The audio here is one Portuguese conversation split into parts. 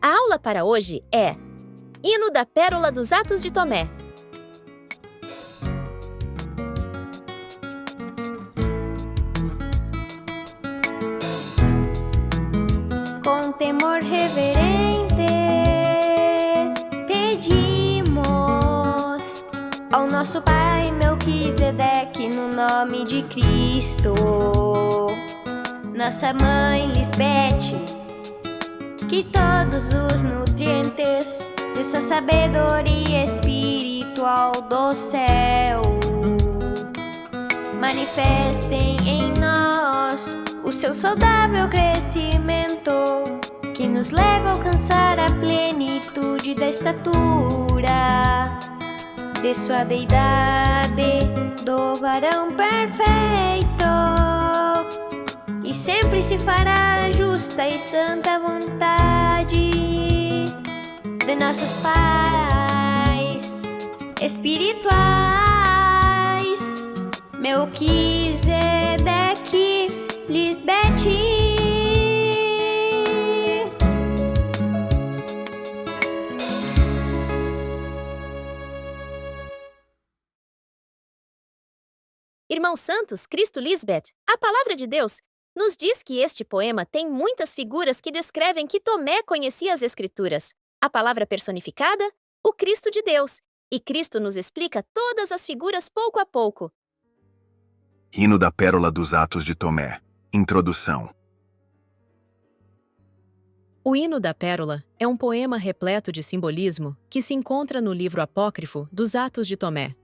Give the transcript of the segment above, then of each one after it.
A aula para hoje é Hino da Pérola dos Atos de Tomé. Com temor reverente, pedimos ao nosso Pai Melquisedeque, no nome de Cristo, nossa Mãe Lisbete, que todos os nutrientes de sua sabedoria espiritual do céu manifestem em nós o seu saudável crescimento, que nos leva a alcançar a plenitude da estatura de sua deidade, do varão perfeito, e sempre se fará justa e santa vontade de nossos pais espirituais, Melquisedeque, Lisbete. Irmãos santos, Cristo Lisbete, a palavra de Deus nos diz que este poema tem muitas figuras que descrevem que Tomé conhecia as Escrituras, a palavra personificada, o Cristo de Deus, e Cristo nos explica todas as figuras pouco a pouco. Hino da Pérola dos Atos de Tomé. Introdução. O Hino da Pérola é um poema repleto de simbolismo que se encontra no livro apócrifo dos Atos de Tomé,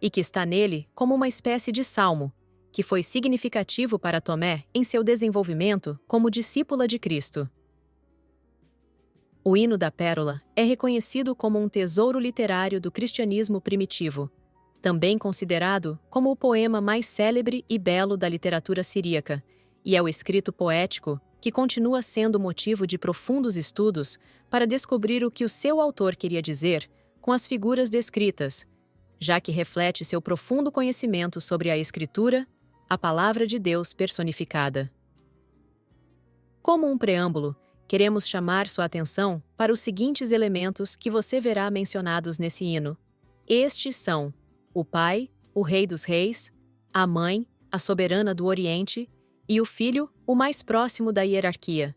e que está nele como uma espécie de salmo, que foi significativo para Tomé em seu desenvolvimento como discípula de Cristo. O Hino da Pérola é reconhecido como um tesouro literário do cristianismo primitivo, também considerado como o poema mais célebre e belo da literatura siríaca, e é o escrito poético que continua sendo motivo de profundos estudos para descobrir o que o seu autor queria dizer com as figuras descritas, já que reflete seu profundo conhecimento sobre a Escritura, a Palavra de Deus personificada. Como um preâmbulo, queremos chamar sua atenção para os seguintes elementos que você verá mencionados nesse hino. Estes são o Pai, o Rei dos Reis, a Mãe, a Soberana do Oriente, e o Filho, o mais próximo da hierarquia.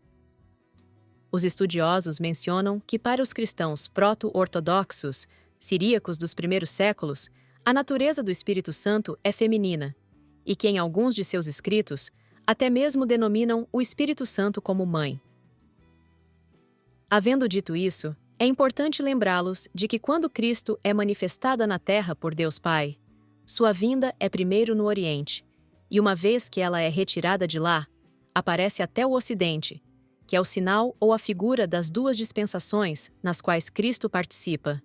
Os estudiosos mencionam que para os cristãos proto-ortodoxos, siríacos dos primeiros séculos, a natureza do Espírito Santo é feminina, e que em alguns de seus escritos até mesmo denominam o Espírito Santo como mãe. Havendo dito isso, é importante lembrá-los de que quando Cristo é manifestada na terra por Deus Pai, sua vinda é primeiro no Oriente, e uma vez que ela é retirada de lá, aparece até o Ocidente, que é o sinal ou a figura das duas dispensações nas quais Cristo participa.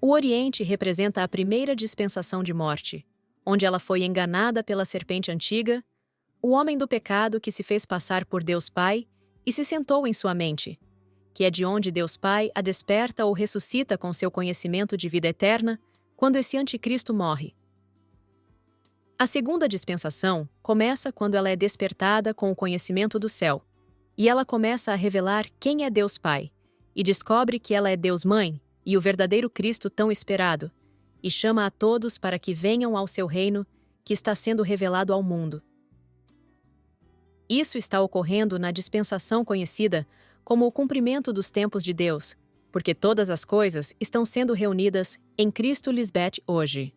O Oriente representa a primeira dispensação de morte, onde ela foi enganada pela serpente antiga, o homem do pecado que se fez passar por Deus Pai e se sentou em sua mente, que é de onde Deus Pai a desperta ou ressuscita com seu conhecimento de vida eterna, quando esse anticristo morre. A segunda dispensação começa quando ela é despertada com o conhecimento do céu, e ela começa a revelar quem é Deus Pai, e descobre que ela é Deus Mãe e o verdadeiro Cristo tão esperado, e chama a todos para que venham ao seu reino, que está sendo revelado ao mundo. Isso está ocorrendo na dispensação conhecida como o cumprimento dos tempos de Deus, porque todas as coisas estão sendo reunidas em Cristo Lisbete hoje.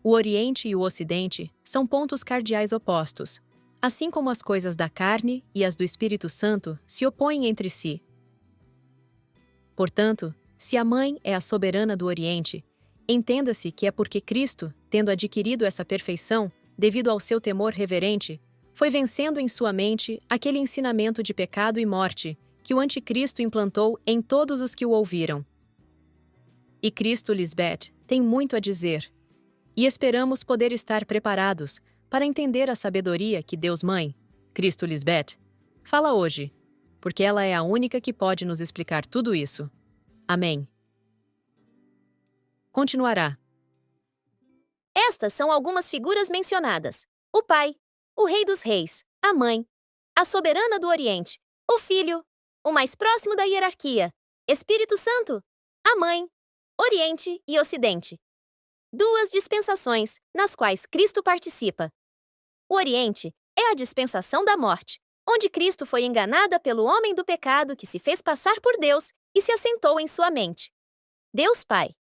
O Oriente e o Ocidente são pontos cardeais opostos, assim como as coisas da carne e as do Espírito Santo se opõem entre si. Portanto, se a Mãe é a soberana do Oriente, entenda-se que é porque Cristo, tendo adquirido essa perfeição, devido ao seu temor reverente, foi vencendo em sua mente aquele ensinamento de pecado e morte que o anticristo implantou em todos os que o ouviram. E Cristo Lisbete tem muito a dizer, e esperamos poder estar preparados para entender a sabedoria que Deus Mãe, Cristo Lisbete, fala hoje, porque ela é a única que pode nos explicar tudo isso. Amém. Continuará. Estas são algumas figuras mencionadas: o Pai, o Rei dos Reis, a Mãe, a Soberana do Oriente, o Filho, o mais próximo da hierarquia, Espírito Santo, a Mãe, Oriente e Ocidente. Duas dispensações nas quais Cristo participa. O Oriente é a dispensação da morte, onde Cristo foi enganado pelo homem do pecado que se fez passar por Deus e se assentou em sua mente. Deus Pai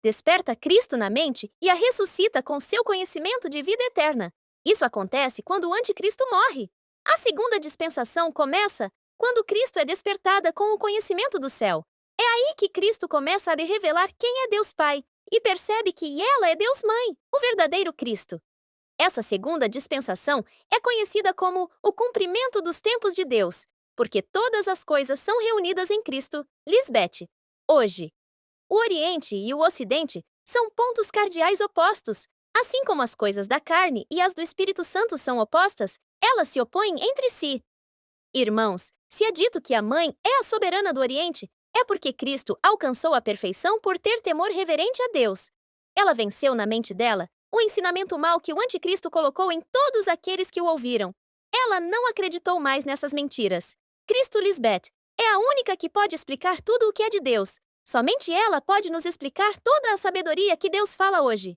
desperta Cristo na mente e a ressuscita com seu conhecimento de vida eterna. Isso acontece quando o anticristo morre. A segunda dispensação começa quando Cristo é despertada com o conhecimento do céu. É aí que Cristo começa a lhe revelar quem é Deus Pai e percebe que ela é Deus Mãe, o verdadeiro Cristo. Essa segunda dispensação é conhecida como o cumprimento dos tempos de Deus, porque todas as coisas são reunidas em Cristo, Lisbeth. Hoje, o Oriente e o Ocidente são pontos cardeais opostos. Assim como as coisas da carne e as do Espírito Santo são opostas, elas se opõem entre si. Irmãos, se é dito que a Mãe é a soberana do Oriente, é porque Cristo alcançou a perfeição por ter temor reverente a Deus. Ela venceu na mente dela o ensinamento mau que o anticristo colocou em todos aqueles que o ouviram. Ela não acreditou mais nessas mentiras. Cristo Lisbeth é a única que pode explicar tudo o que é de Deus. Somente ela pode nos explicar toda a sabedoria que Deus fala hoje.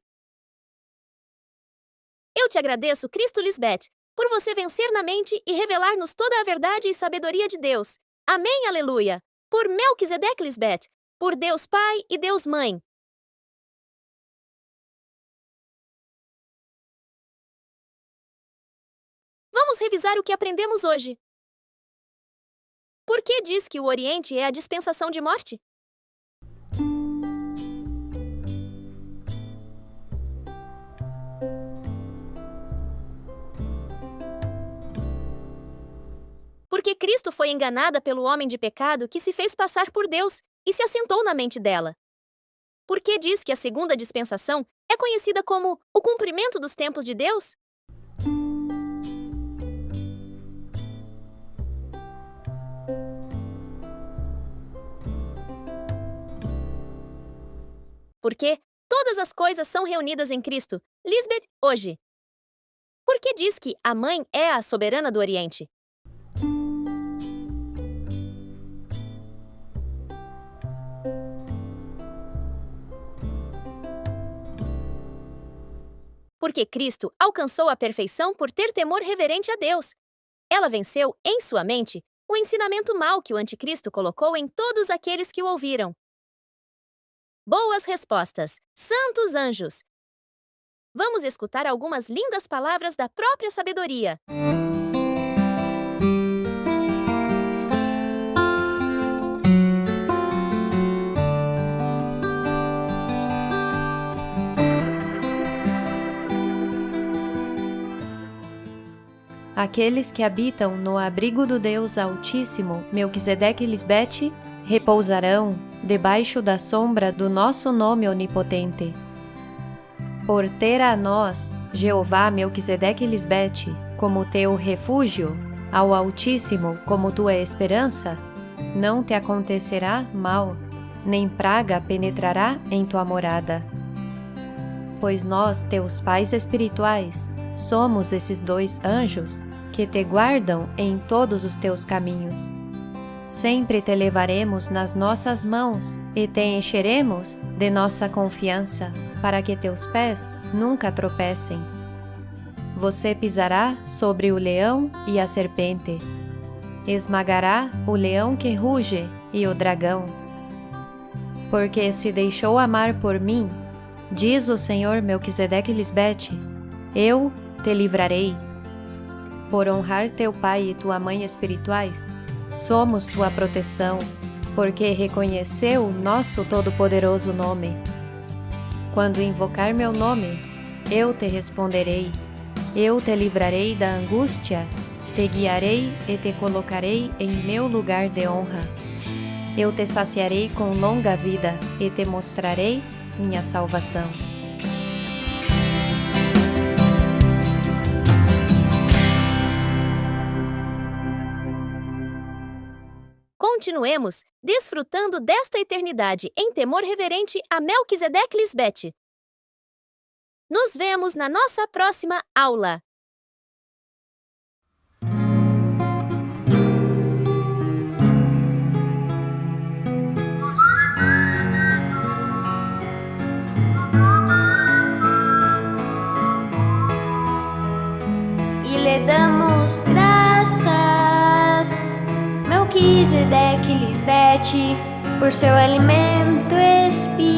Eu te agradeço, Cristo Lisbeth, por você vencer na mente e revelar-nos toda a verdade e sabedoria de Deus. Amém, aleluia! Por Melquisedeque Lisbeth, por Deus Pai e Deus Mãe. Vamos revisar o que aprendemos hoje. Por que diz que o Oriente é a dispensação de morte? Porque Cristo foi enganada pelo homem de pecado que se fez passar por Deus e se assentou na mente dela. Por que diz que a segunda dispensação é conhecida como o cumprimento dos tempos de Deus? Porque todas as coisas são reunidas em Cristo, Lisbeth, hoje. Por que diz que a Mãe é a soberana do Oriente? Porque Cristo alcançou a perfeição por ter temor reverente a Deus. Ela venceu, em sua mente, o ensinamento mau que o anticristo colocou em todos aqueles que o ouviram. Boas respostas, santos anjos! Vamos escutar algumas lindas palavras da própria sabedoria. Aqueles que habitam no abrigo do Deus Altíssimo, Melquisedeque Lisbeth, repousarão debaixo da sombra do nosso nome onipotente. Por ter a nós, Jeová Melquisedeque Lisbeth, como teu refúgio, ao Altíssimo como tua esperança, não te acontecerá mal, nem praga penetrará em tua morada. Pois nós, teus pais espirituais, somos esses dois anjos que te guardam em todos os teus caminhos. Sempre te levaremos nas nossas mãos e te encheremos de nossa confiança, para que teus pés nunca tropecem. Você pisará sobre o leão e a serpente. Esmagará o leão que ruge e o dragão. Porque se deixou amar por mim, diz o Senhor Melquisedeque Lisbeth, eu te livrarei. Por honrar teu pai e tua mãe espirituais, somos tua proteção, porque reconheceu nosso todo-poderoso nome. Quando invocar meu nome, eu te responderei. Eu te livrarei da angústia, te guiarei e te colocarei em meu lugar de honra. Eu te saciarei com longa vida e te mostrarei minha salvação. Continuemos desfrutando desta eternidade em temor reverente a Melquisedeque Lisbeth. Nos vemos na nossa próxima aula. e lhe damos graças. Melquisedeque Lisbete, por seu alimento espiritual.